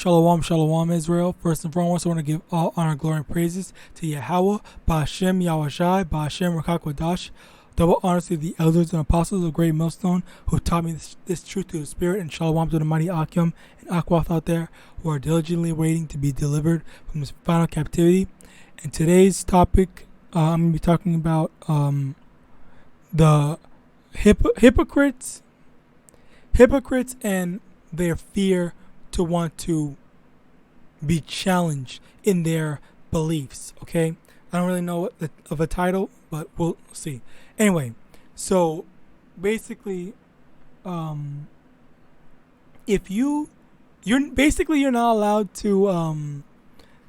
Shalom, shalom, Israel. First and foremost, I want to give all honor, glory, and praises to YAHAWAH, BaHashem, YAHAWASHI, BaHashem, RICANS. Double honors to the elders and apostles of Great Millstone who taught me this truth through the Spirit, and shalom to the mighty Akim and Akwath out there who are diligently waiting to be delivered from this final captivity. And today's topic, I'm going to be talking about the hypocrites and their fear to want to be challenged in their beliefs. Okay, I don't really know of a title, but we'll see. Anyway, so basically, if you're not allowed to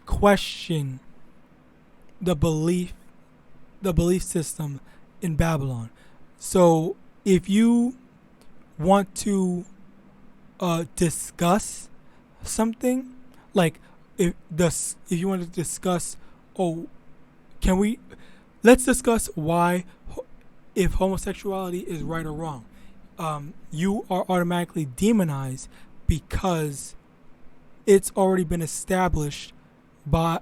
question the belief system in Babylon. So if you want to discuss something, like if you want to discuss, let's discuss why, if homosexuality is right or wrong, you are automatically demonized because it's already been established by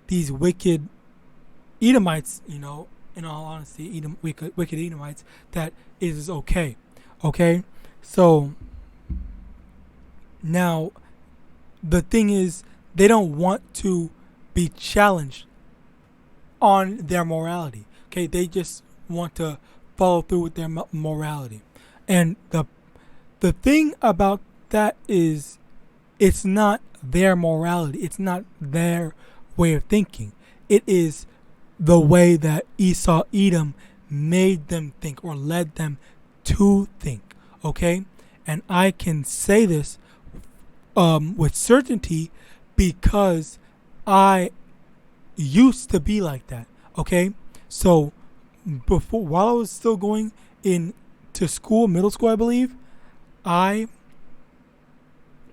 these wicked Edomites, in all honesty, wicked Edomites, that it is okay. Okay, so now the thing is, they don't want to be challenged on their morality. Okay, they just want to follow through with their morality, and the thing about that is, it's not their morality. It's not their way of thinking. It is the way that Esau, Edom made them think or led them to think. Okay, and I can say this with certainty because I used to be like that. Okay, so while I was still going to school, middle school, I believe,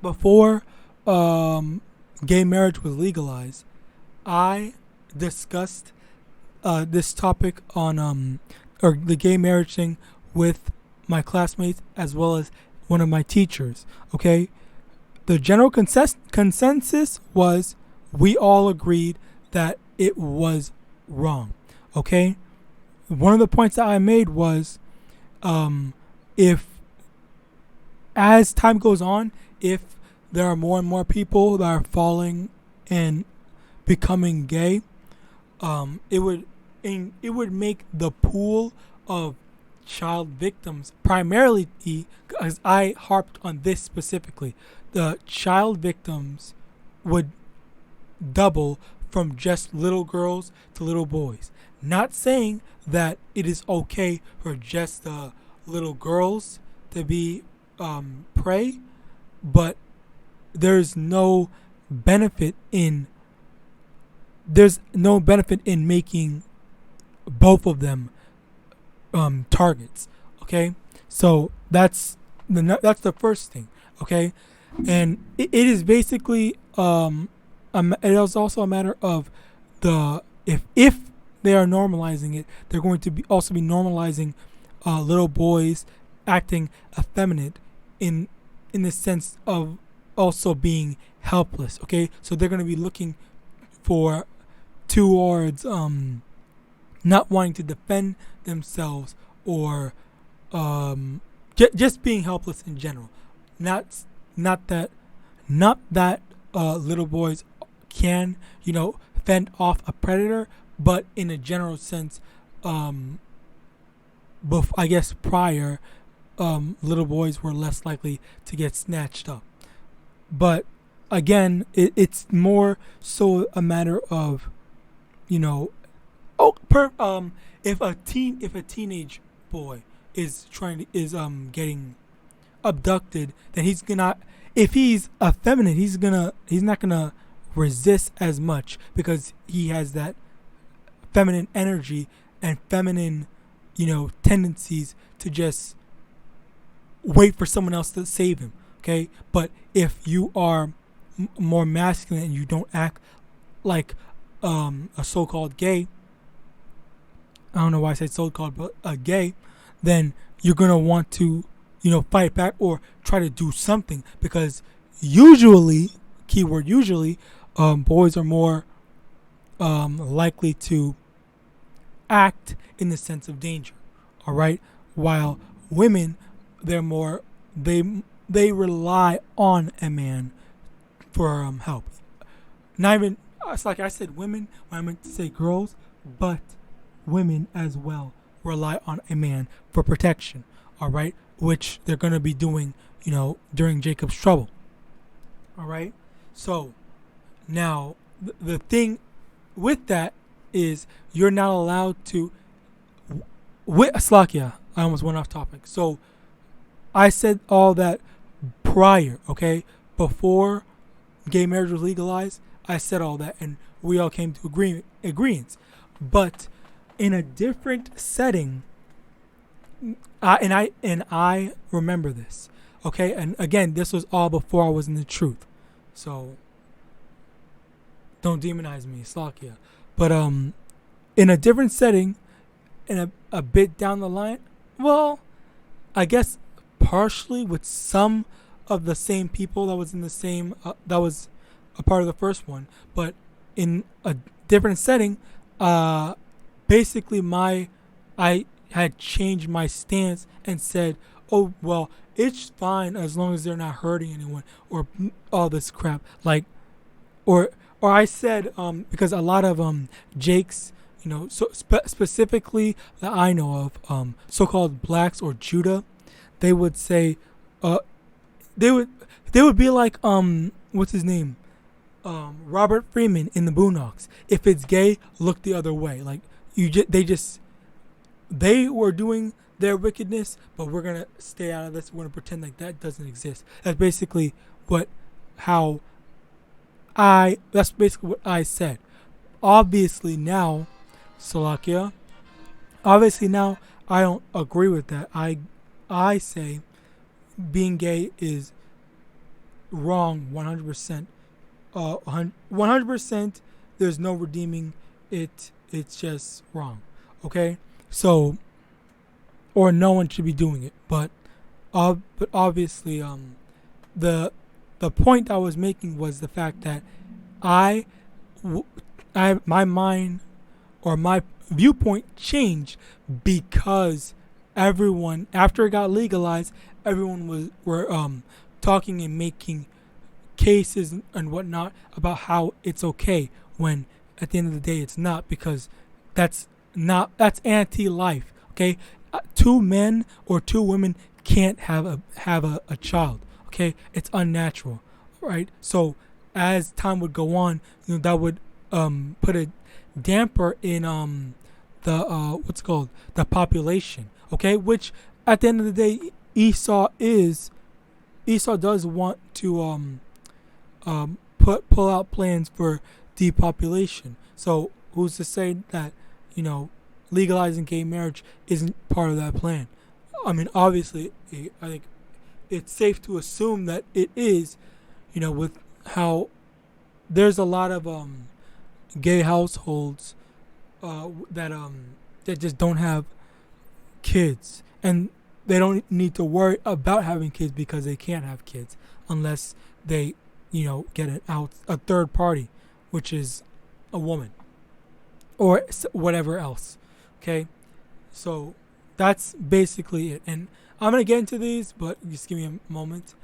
before gay marriage was legalized, I discussed this topic on or the gay marriage thing with my classmates as well as one of my teachers. Okay, the general consensus was we all agreed that it was wrong. Okay, one of the points that I made was, if as time goes on, if there are more and more people that are falling and becoming gay, it would make the pool of child victims, primarily, because I harped on this specifically, the child victims would double from just little girls to little boys. Not saying that it is okay for just little girls to be prey, but there's no benefit in making both of them targets. Okay, so that's the first thing. Okay, and it is basically it is also a matter of if they are normalizing it, they're going to also be normalizing little boys acting effeminate in the sense of also being helpless. Okay, so they're going to be looking towards not wanting to defend themselves or just being helpless in general. Not that little boys can fend off a predator, but in a general sense, I guess prior, little boys were less likely to get snatched up. But again, it's more so a matter of, if a teenage boy is getting abducted, then if he's effeminate, he's not gonna resist as much because he has that feminine energy and feminine, tendencies to just wait for someone else to save him. Okay, but if you are more masculine and you don't act like a so-called gay, I don't know why I said so-called, but a gay, then you're gonna want to, fight back or try to do something because usually, keyword usually, boys are more likely to act in the sense of danger. All right, while women, they're more they rely on a man for help. Not even, it's like I said women when I meant to say girls, but women as well rely on a man for protection. All right, which they're gonna be doing, during Jacob's trouble. All right, so now the thing with that is you're not allowed to. With Slakia, I almost went off topic. So I said all that prior, okay, before gay marriage was legalized. I said all that, and we all came to agreements. But in a different setting, I remember this, okay. And again, this was all before I was in the truth, so don't demonize me, Slakia. But in a different setting, in a bit down the line, well, I guess partially with some of the same people that was in the same that was a part of the first one, but in a different setting, basically I had changed my stance and said, oh well, it's fine as long as they're not hurting anyone or all this crap, like, or I said, because a lot of Jakes, so specifically that I know of, so-called blacks or Judah, they would say, they would be like, what's his name, Robert Freeman in the Boondocks. If it's gay, look the other way. Like they were doing their wickedness, but we're gonna stay out of this. We're gonna pretend like that doesn't exist. That's basically what I said. Obviously now, Salakia, obviously now I don't agree with that. I say being gay is wrong 100%. 100%. There's no redeeming it. It's just wrong. Okay? So, or no one should be doing it. But obviously, the point I was making was the fact that my mind or my viewpoint changed because everyone, after it got legalized, everyone were talking and making cases and whatnot about how it's okay, when at the end of the day it's not, because that's anti-life. Okay, two men or two women can't have a child. Okay, it's unnatural, right? So as time would go on, that would put a damper in the population. Okay, which at the end of the day, Esau does want to pull out plans for depopulation. So who's to say that legalizing gay marriage isn't part of that plan? I mean, obviously, I think it's safe to assume that it is. With how there's a lot of gay households that just don't have kids, and they don't need to worry about having kids because they can't have kids unless they get a third party, which is a woman or whatever else. Okay, so that's basically it, and I'm gonna get into these, but just give me a moment.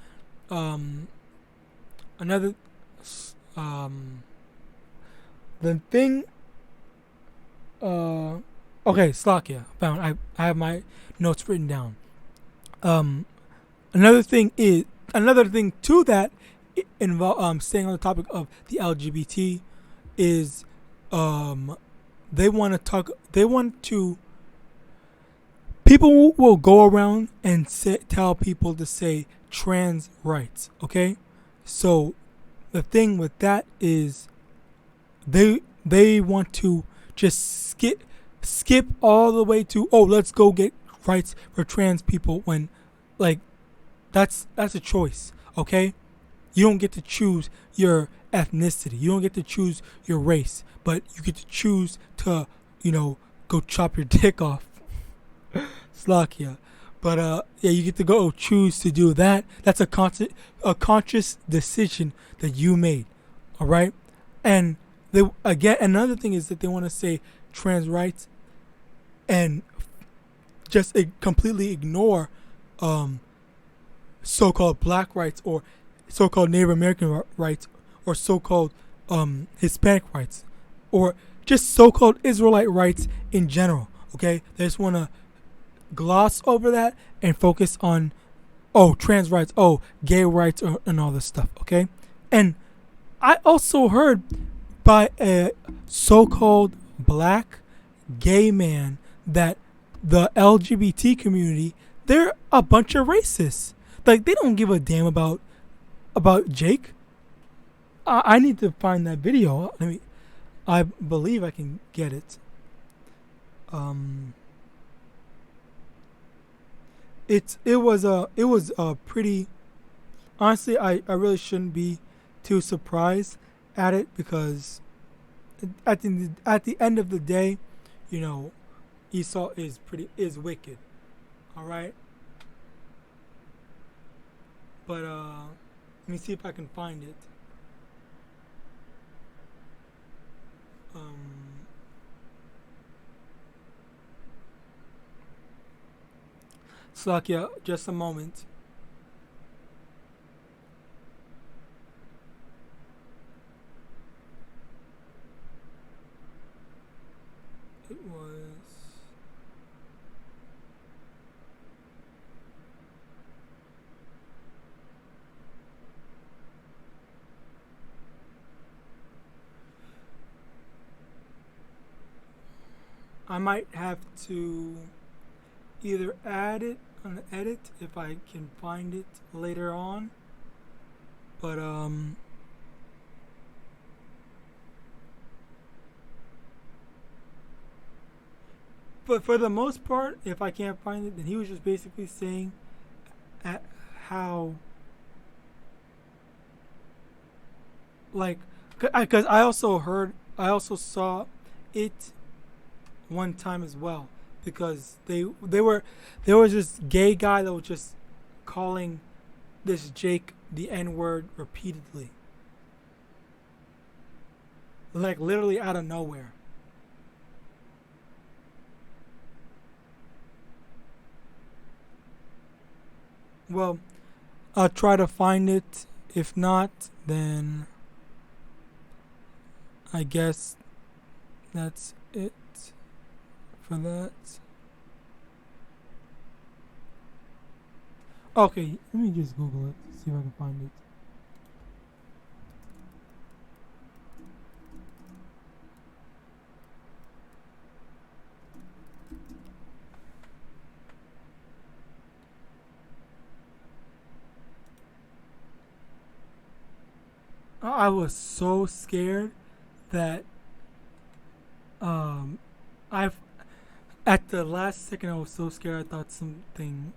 Another the thing, okay, Slakia, found. I have my notes written down. Another thing too that involve staying on the topic of the LGBT is they want to people will go around and tell people to say trans rights. Okay, so the thing with that is they want to just skip all the way to, oh, let's go get rights for trans people, when that's a choice. Okay, you don't get to choose your ethnicity, you don't get to choose your race, but you get to choose to go chop your dick off. Slakia. But yeah, you get to go choose to do that. That's a conscious decision that you made. All right, and they again another thing is that they want to say trans rights and just completely ignore so-called black rights or so-called Native American rights or so-called Hispanic rights or just so-called Israelite rights in general. Okay, they just want to gloss over that and focus on trans rights, gay rights, and all this stuff. Okay, and I also heard by a so-called black gay man that the LGBT community, they're a bunch of racists. Like, they don't give a damn about Jake. I need to find that video. I believe I can get it. It was a pretty, honestly, I really shouldn't be too surprised at it, because at the end of the day, you know, Esau is wicked. All right. But let me see if I can find it. Slakia, just a moment. It was. I might have to either add it on the edit if I can find it later on, but for the most part, if I can't find it, then he was just basically saying how, like, because I also saw it one time as well, because there was this gay guy that was just calling this Jake the N-word repeatedly, like literally out of nowhere. Well, I'll try to find it. If not, then I guess that's it for that. Okay, let me just Google it, see if I can find it. I was so scared that at the last second I was so scared I thought something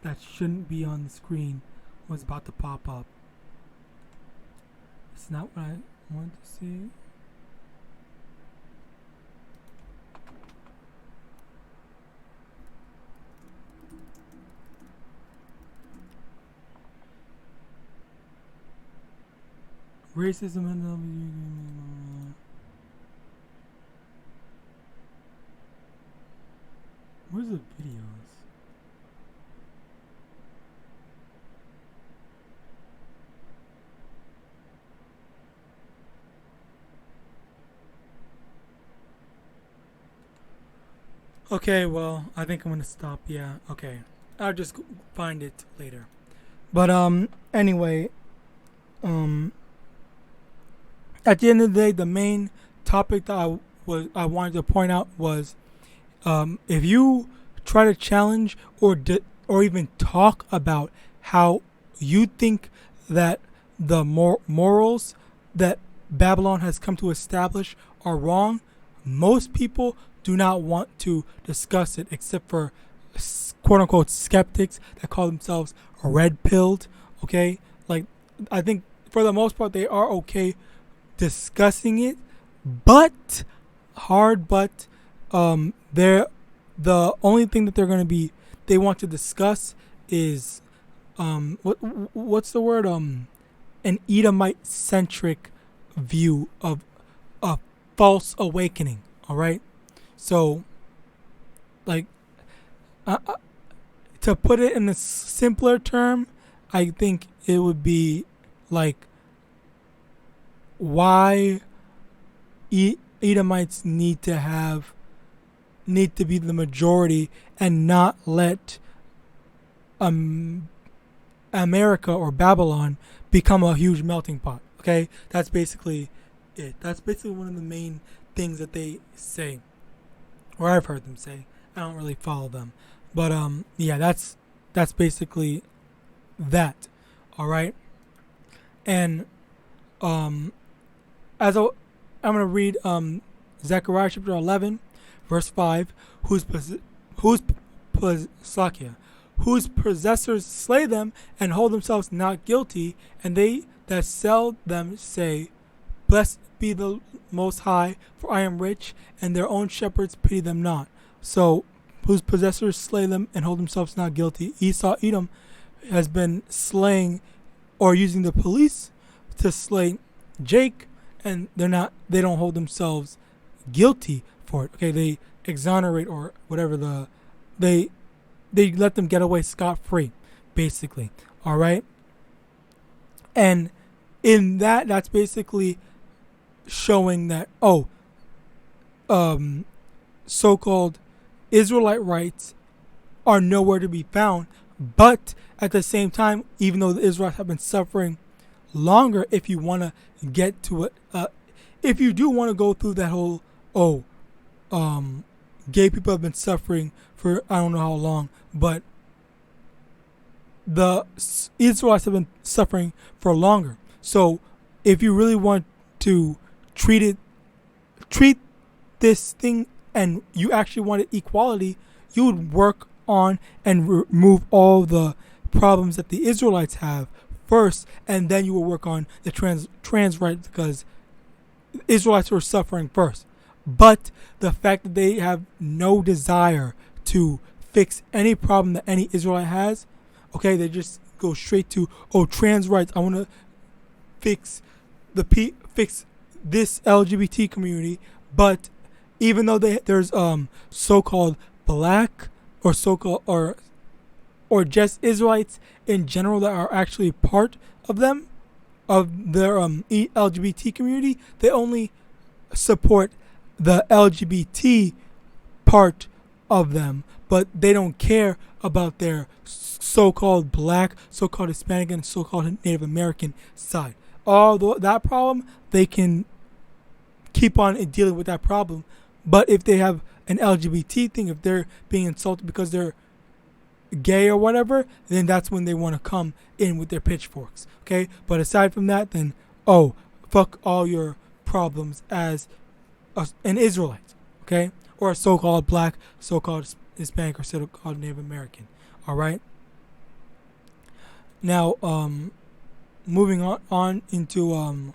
that shouldn't be on the screen was about to pop up. It's not what I wanted to see. Racism and where's the videos? Okay, well, I think I'm gonna stop. Yeah, okay. I'll just find it later. But anyway, at the end of the day, the main topic that I wanted to point out was, if you try to challenge or even talk about how you think that the morals that Babylon has come to establish are wrong, most people do not want to discuss it, except for quote-unquote skeptics that call themselves red-pilled. Okay, like, I think for the most part they are okay discussing it, but they're the only thing that they're going to be they want to discuss is what's the word, an Edomite centric view of a false awakening. All right, so like to put it in a simpler term, I think it would be like why Edomites need to be the majority and not let America or Babylon become a huge melting pot. Okay, that's basically it. That's basically one of the main things that they say, or I've heard them say. I don't really follow them, but yeah, that's basically that. All right, and as I'm gonna read Zechariah chapter 11, verse 5, whose possessors slay them and hold themselves not guilty, and they that sell them say, Blessed be the Most High, for I am rich, and their own shepherds pity them not. So, whose possessors slay them and hold themselves not guilty. Edom has been slaying or using the police to slay Jake, and they don't hold themselves guilty for it. Okay, they exonerate or whatever they let them get away scot-free, basically. All right, and in that's basically showing that so-called Israelite rights are nowhere to be found. But at the same time, even though the Israelites have been suffering longer, if you want to get to it, if you do want to go through that whole gay people have been suffering for I don't know how long, but the Israelites have been suffering for longer. So if you really want to treat this thing and you actually wanted equality, you would work on and remove all the problems that the Israelites have first, and then you will work on the trans rights, because Israelites were suffering first. But the fact that they have no desire to fix any problem that any Israelite has, okay, they just go straight to trans rights. I want to fix this LGBT community, but even though there's so-called black or so-called or just Israelites in general that are actually part of them, of their LGBT community, they only support the LGBT part of them, but they don't care about their so-called black, so-called Hispanic, and so-called Native American side. Although that problem, they can keep on dealing with that problem. But if they have an LGBT thing, if they're being insulted because they're gay or whatever, then that's when they want to come in with their pitchforks. Okay? But aside from that, then, fuck all your problems as an Israelite. Okay? Or a so-called black, so-called Hispanic, or so-called Native American. All right? Now, moving on into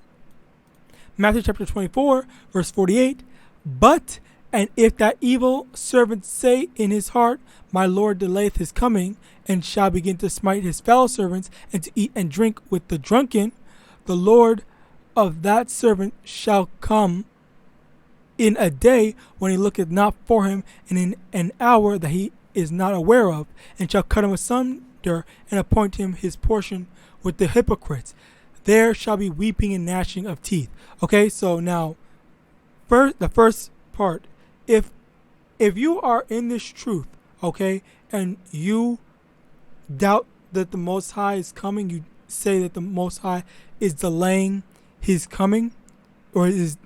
Matthew chapter 24, verse 48. But, and if that evil servant say in his heart, My Lord delayeth his coming, and shall begin to smite his fellow servants, and to eat and drink with the drunken, the Lord of that servant shall come in a day when he looketh not for him, and in an hour that he is not aware of, and shall cut him asunder, and appoint him his portion with the hypocrites. There shall be weeping and gnashing of teeth. Okay, so now, the first part, if you are in this truth, okay, and you doubt that the Most High is coming, you say that the Most High is delaying his coming, or he's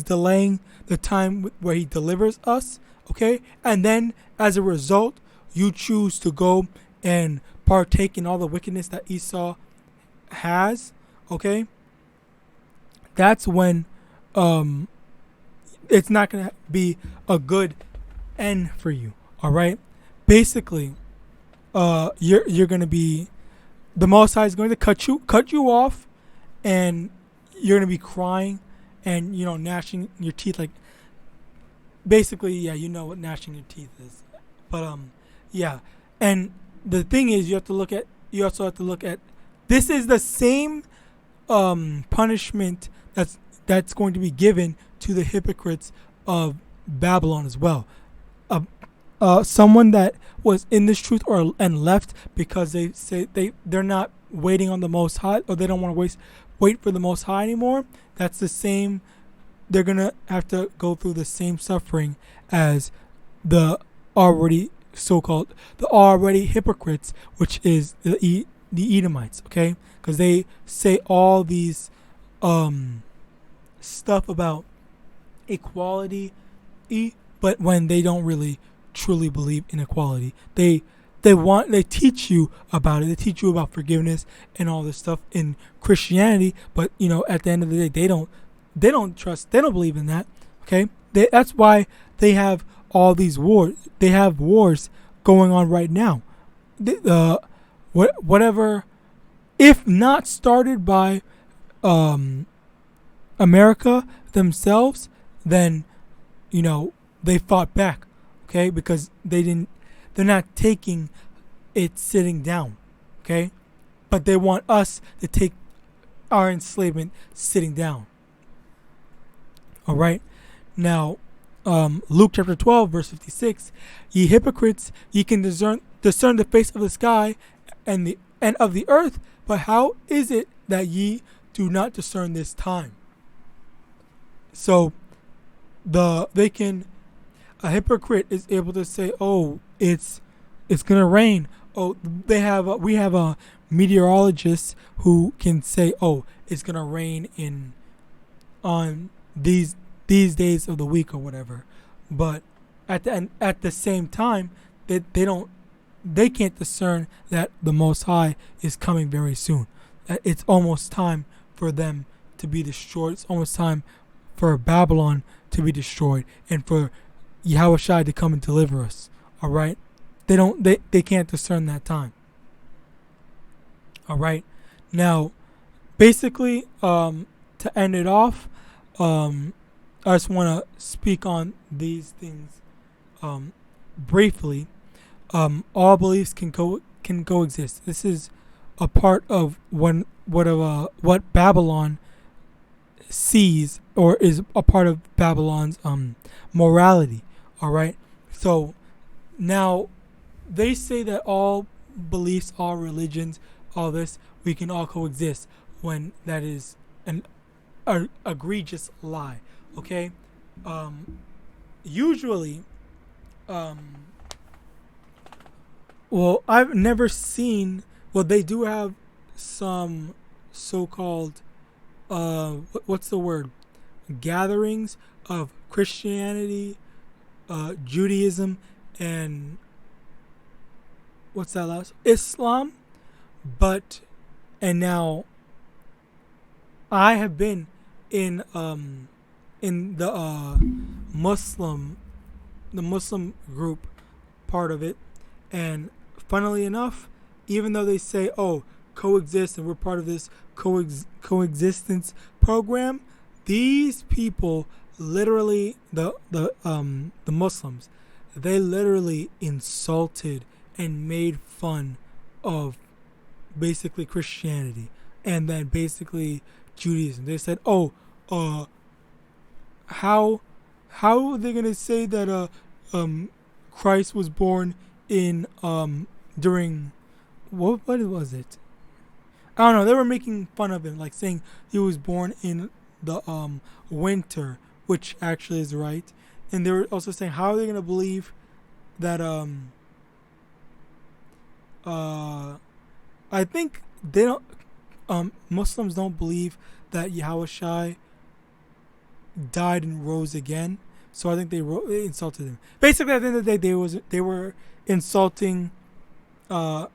delaying the time where he delivers us, okay, and then as a result, you choose to go and partake in all the wickedness that Esau has, okay, that's when it's not going to be a good end for you. All right, basically, you're going to be, the Most High is going to cut you off, and you're going to be crying and gnashing your teeth. Like, basically, yeah, you know what gnashing your teeth is, but yeah, And the thing is, you also have to look at, this is the same punishment that's going to be given to the hypocrites of Babylon as well. Someone that was in this truth and left because they say they're not waiting on the Most High, or they don't want to wait for the Most High anymore. That's the same. They're gonna have to go through the same suffering as the already hypocrites, which is the Edomites. Okay, because they say all these stuff about equality, but when they don't really truly believe in equality, they teach you about it. They teach you about forgiveness and all this stuff in Christianity, but at the end of the day, they don't believe in that. Okay, that's why they have all these wars. They have wars going on right now. Whatever, if not started by America themselves, then they fought back. Okay, because they're not taking it sitting down. Okay, but they want us to take our enslavement sitting down. All right, now Luke chapter 12 verse 56: Ye hypocrites, ye can discern the face of the sky and of the earth, but how is it that ye do not discern this time? So a hypocrite is able to say, "Oh, it's gonna rain." Oh, we have a meteorologist who can say, "Oh, it's gonna rain on these days of the week or whatever." But at the same time, they can't discern that the Most High is coming very soon. That it's almost time for them to be destroyed. It's almost time for Babylon to be destroyed, and for YAHAWASHI to come and deliver us. All right, they can't discern that time. All right, now basically to end it off, I just want to speak on these things briefly. All beliefs can coexist. This is a part of what Babylon sees, or is a part of Babylon's morality. All right, so now they say that all beliefs, all religions, all this, we can all coexist, when that is an egregious lie. Okay, usually, well, I've never seen. Well, they do have some so-called what's the word? Gatherings of Christianity, Judaism, and what's that last? Islam. And now I have been in the Muslim group part of it, and funnily enough, even though they say, "Oh, coexist," and we're part of this coexistence program, these people literally, the Muslims, they literally insulted and made fun of basically Christianity, and then basically Judaism. They said, "Oh, how are they gonna say that Christ was born in during what was it? I don't know." They were making fun of him, like saying he was born in the winter, which actually is right. And they were also saying, how are they gonna believe that I think they don't Muslims don't believe that Yahawashi died and rose again. So I think they insulted him. Basically, at the end of the day, they were insulting the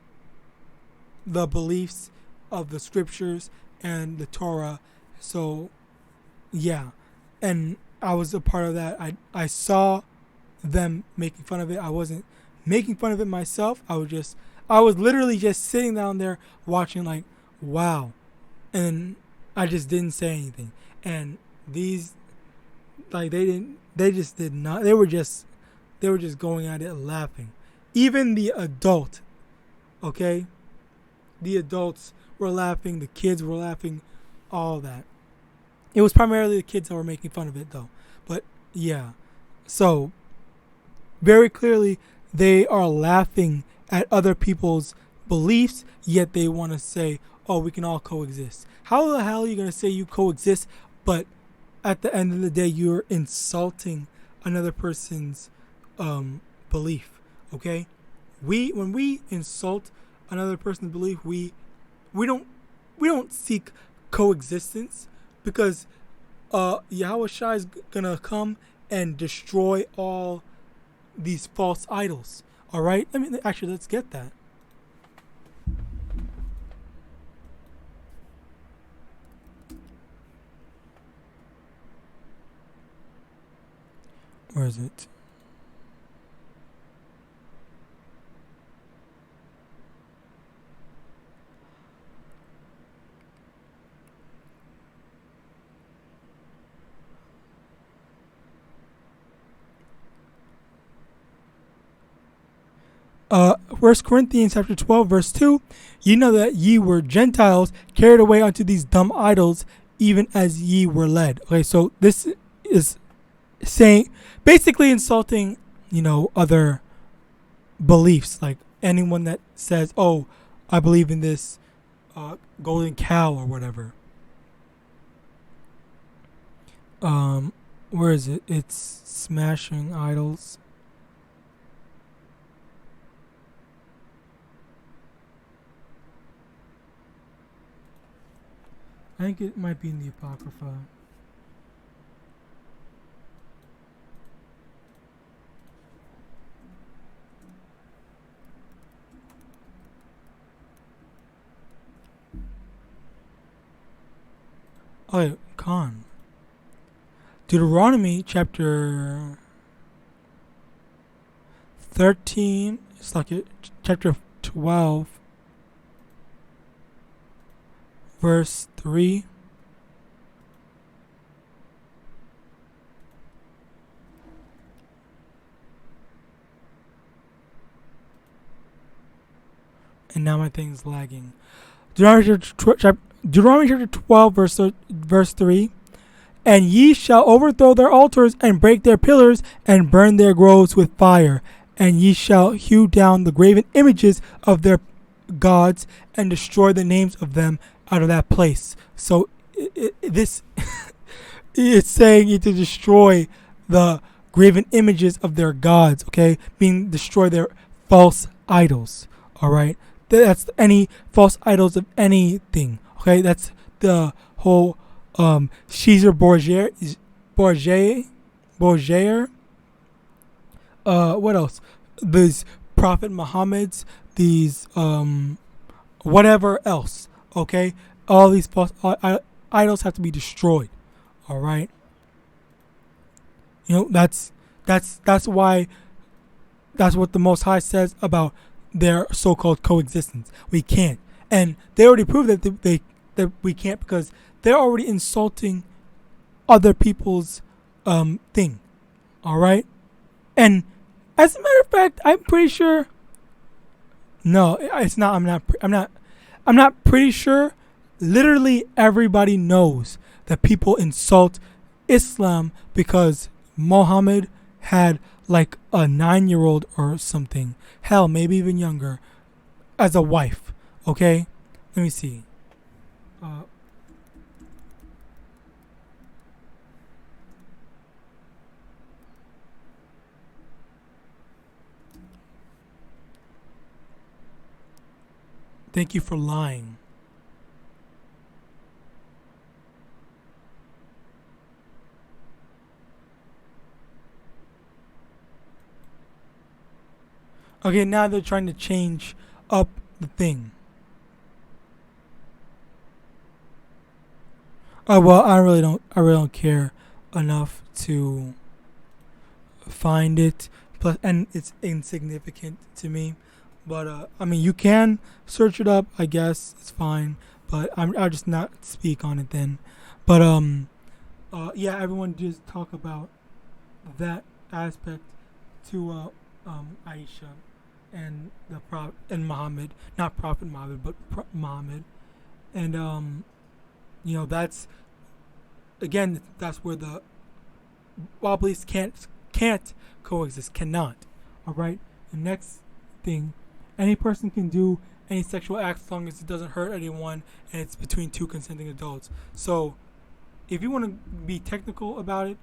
beliefs of the scriptures and the Torah. So yeah, and I was a part of that. I saw them making fun of it. I wasn't making fun of it myself. I was literally just sitting down there watching, like, wow. And I just didn't say anything. And these, like, they just did not. They were just going at it laughing. even the adult, okay? The adults were laughing, the kids were laughing, all that. It was primarily the kids that were making fun of it, though. But yeah, so very clearly they are laughing at other people's beliefs, yet they want to say, oh, we can all coexist. How the hell are you going to say you coexist, but at the end of the day, you're insulting another person's belief, okay? When we insult another person's belief, we don't seek coexistence, because YAHAWASHI is gonna come and destroy all these false idols. All right. I mean, actually, let's get that. Where is it? First Corinthians chapter 12, verse 2, ye know that ye were Gentiles carried away unto these dumb idols, even as ye were led. Okay, so this is saying, basically insulting, other beliefs, like anyone that says, oh, I believe in this golden cow or whatever. Where is it? It's smashing idols. I think it might be in the Apocrypha. Oh, yeah, Khan. Deuteronomy chapter 13, it's like chapter 12, verse 3. And now my thing's lagging. Deuteronomy chapter 12, verse 3. And ye shall overthrow their altars, and break their pillars, and burn their groves with fire. And ye shall hew down the graven images of their gods, and destroy the names of them out of that place. So this it's saying you to destroy the graven images of their gods, okay? Meaning destroy their false idols, all right? That's any false idols of anything, okay? That's the whole Caesar Borgia. What else? These Prophet Muhammad's, these whatever else, okay? All these false idols have to be destroyed, all right? That's why, that's what the Most High says about their so-called coexistence. We can't, and they already proved that we can't, because they're already insulting other people's thing, all right? And as a matter of fact, I'm pretty sure. No, it's not. I'm not pretty sure. Literally everybody knows that people insult Islam because Muhammad had like a 9-year-old or something, hell, maybe even younger, as a wife. Okay, let me see. Thank you for lying. Okay, now they're trying to change up the thing. Oh well, I really don't care enough to find it. Plus, and it's insignificant to me. But I mean, you can search it up. I guess it's fine. But I'll just not speak on it then. But yeah, everyone just talk about that aspect to Aisha. and the prophet and Muhammad, not Prophet Muhammad, but Muhammad, and that's again that's where the wild beliefs can't coexist, cannot. All right. The next thing, any person can do any sexual act as long as it doesn't hurt anyone and it's between two consenting adults. So, if you want to be technical about it,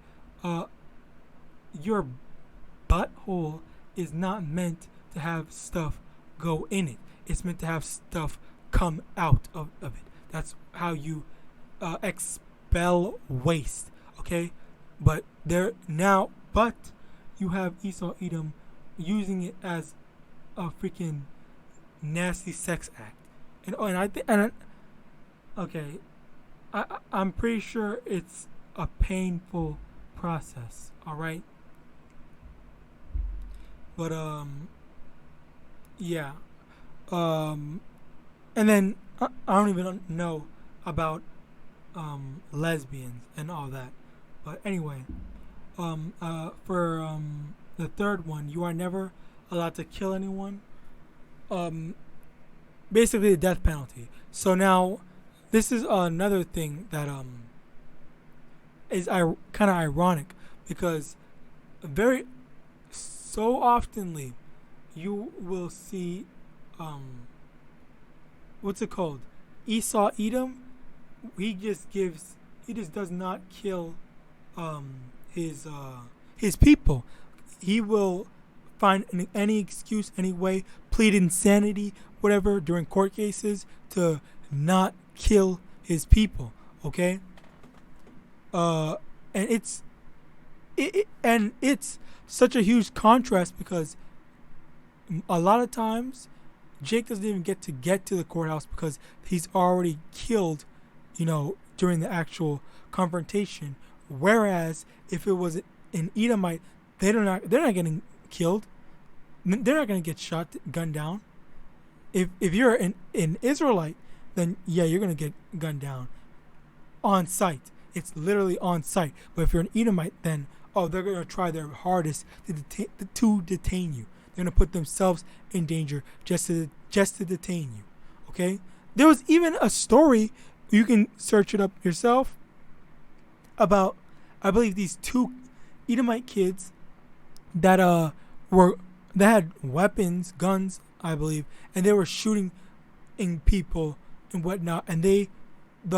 your butthole is not meant to have stuff go in it. It's meant to have stuff come out of it. That's how you expel waste. Okay, but you have Esau Edom using it as a freaking nasty sex act, I'm pretty sure it's a painful process. All right, but yeah, and then I don't even know about lesbians and all that, but anyway, for the third one, you are never allowed to kill anyone. Basically the death penalty. So now, this is another thing that is kind of ironic, because so oftenly you will see what's it called? Esau Edom. He just does not kill his people. He will find any excuse, any way, plead insanity, whatever, during court cases to not kill his people. Okay, and it's such a huge contrast, because a lot of times Jake doesn't even get to the courthouse because he's already killed, during the actual confrontation. Whereas if it was an Edomite, they're not getting killed. They're not going to get shot, gunned down. If you're an Israelite, then yeah, you're going to get gunned down on site. It's literally on site. But if you're an Edomite, then they're going to try their hardest to detain you. They're going to put themselves in danger just to detain you. Okay? There was even a story, you can search it up yourself, about, I believe, these two Edomite kids that had weapons, guns, I believe, and they were shooting in people and whatnot, and the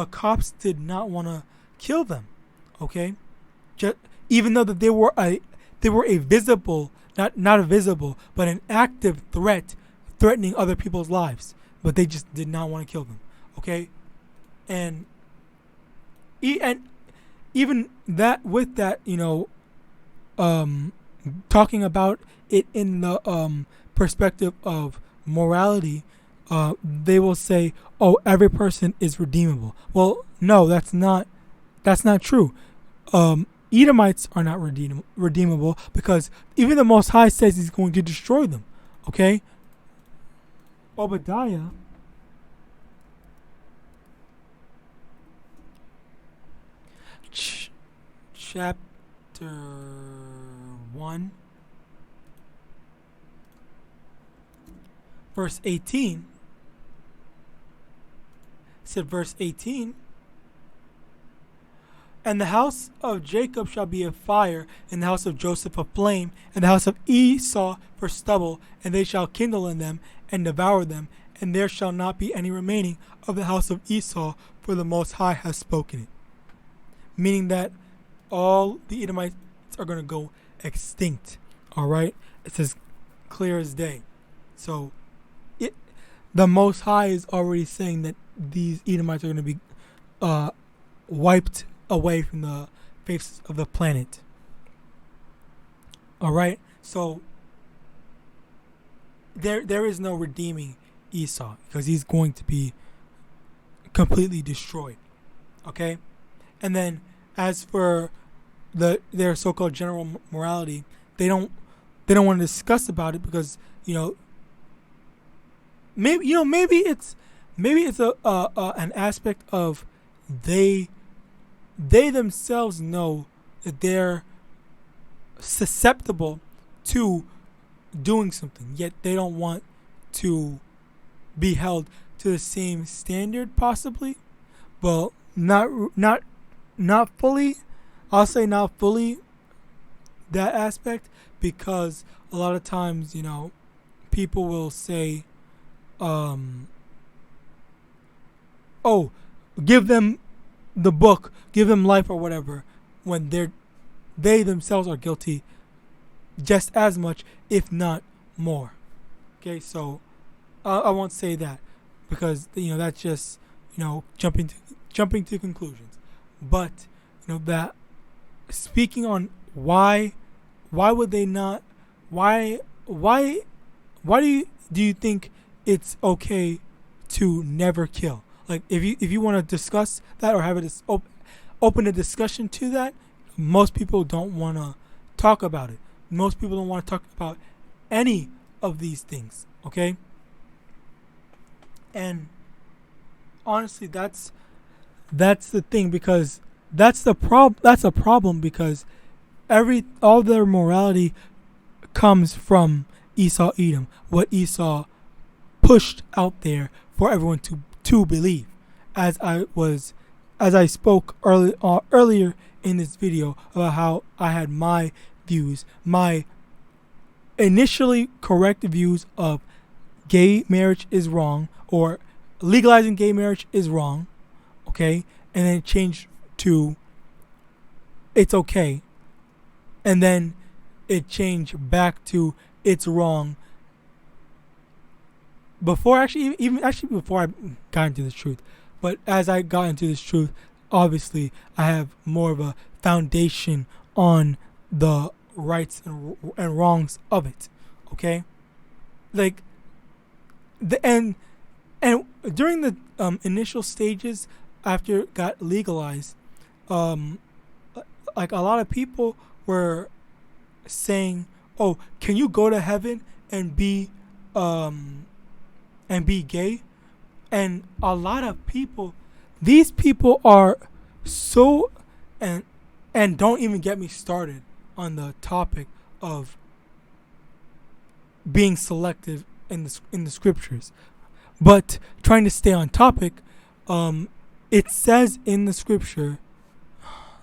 cops did not want to kill them. Okay, even though that they were a visible, not a visible, but an active threat, threatening other people's lives, but they just did not want to kill them. Okay, and even that, with that, talking about it in the perspective of morality, they will say, every person is redeemable. Well, no, that's not true. Edomites are not redeemable, because even the Most High says he's going to destroy them. Okay? Obadiah chapter 1 verse 18 said, verse 18, and the house of Jacob shall be a fire, and the house of Joseph a flame, and the house of Esau for stubble, and they shall kindle in them and devour them, and there shall not be any remaining of the house of Esau, for the Most High has spoken it. Meaning that all the Edomites are going to go extinct. All right? It's as clear as day. So the Most High is already saying that these Edomites are going to be wiped away from the face of the planet. All right? So there is no redeeming Esau, because he's going to be completely destroyed. Okay? And then as for their so-called general morality, they don't want to discuss about it, because maybe it's an aspect of they themselves know that they're susceptible to doing something, yet they don't want to be held to the same standard, possibly. Well, not fully. I'll say not fully that aspect, because a lot of times, people will say, oh, give them the book, give them life or whatever, when they themselves are guilty just as much, if not more. Okay, so I won't say that, because that's just jumping to conclusions. But that speaking on why would they not, why do you think it's okay to never kill? Like, if you want to discuss that or have open a discussion to that, most people don't want to talk about it. Most people don't want to talk about any of these things. Okay, and honestly, that's the thing, because that's a problem, because all their morality comes from Esau Edom, what Esau pushed out there for everyone to believe. As I spoke earlier in this video about how I had my views, my initially correct views of gay marriage is wrong, or legalizing gay marriage is wrong, okay, and then it changed to it's okay, and then it changed back to it's wrong. Before I got into this truth, but as I got into this truth, obviously I have more of a foundation on the rights and wrongs of it. Okay, like and during the initial stages after it got legalized, like a lot of people were saying, "Oh, can you go to heaven and be gay?" And a lot of people, these people are so, and don't even get me started on the topic of being selective in the scriptures. But trying to stay on topic, it says in the scripture,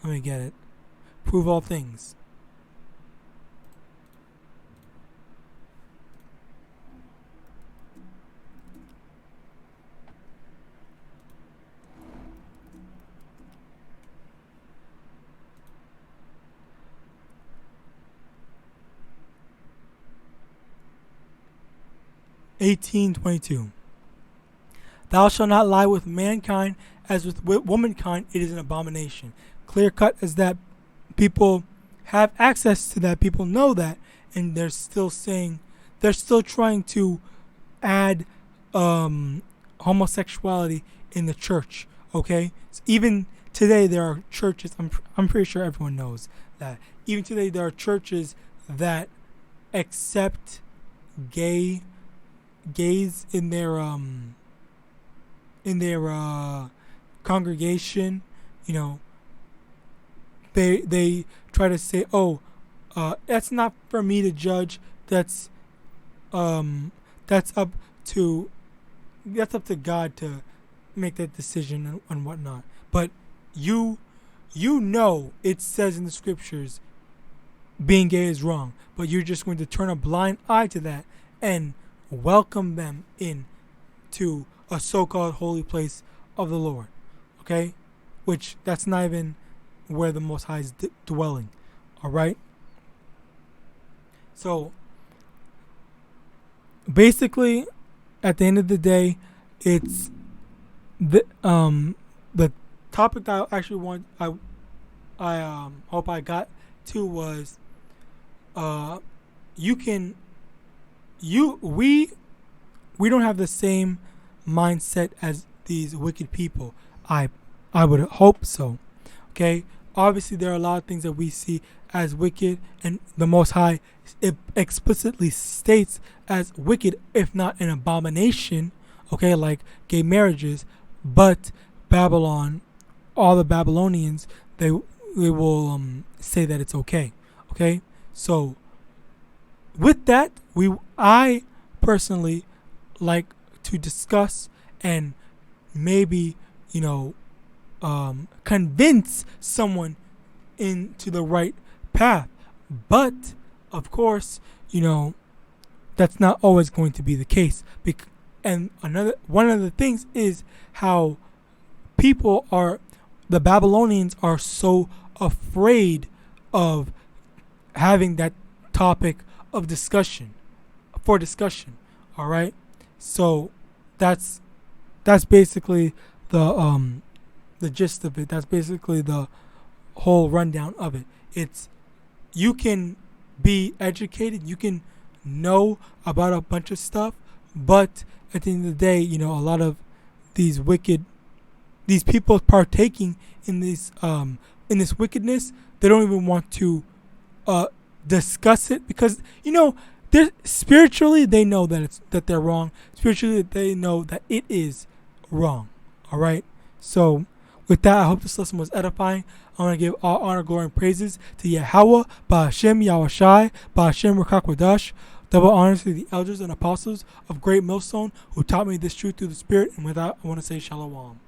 let me get it, prove all things. (18:22). Thou shalt not lie with mankind, as with womankind it is an abomination. Clear cut as that. People have access to that, people know that, and they're still trying to add homosexuality in the church. Okay, so even today there are churches, I'm pretty sure everyone knows that even today there are churches that accept gays in their congregation. They try to say, "Oh, that's not for me to judge. That's up to God to make that decision and whatnot." But you it says in the scriptures being gay is wrong, but you're just going to turn a blind eye to that and welcome them in to a so-called holy place of the Lord. Okay, which that's not even where the Most High is dwelling. All right. So basically, at the end of the day, it's the topic that I actually I hope I got to was we don't have the same mindset as these wicked people. I would hope so. Okay, obviously there are a lot of things that we see as wicked, and the Most High explicitly states as wicked, if not an abomination. Okay, like gay marriages, but Babylon, all the Babylonians, they will say that it's okay. Okay, so with that, I personally like to discuss and maybe, convince someone into the right path. But of course, that's not always going to be the case. And one of the things is how the Babylonians are so afraid of having that topic of discussion. All right. So that's basically the gist of it. That's basically the whole rundown of it. It's, you can be educated, you can know about a bunch of stuff, but at the end of the day, a lot of these people partaking in this wickedness, they don't even want to discuss it, because spiritually they know that they're wrong. Spiritually they know that it is wrong. All right. So with that, I hope this lesson was edifying. I want to give all honor, glory, and praises to Yahawah, BaHashem, YAHAWASHI, BaHashem, RICANS. Double honors to the elders and apostles of Great Millstone who taught me this truth through the Spirit. And with that, I want to say Shalom.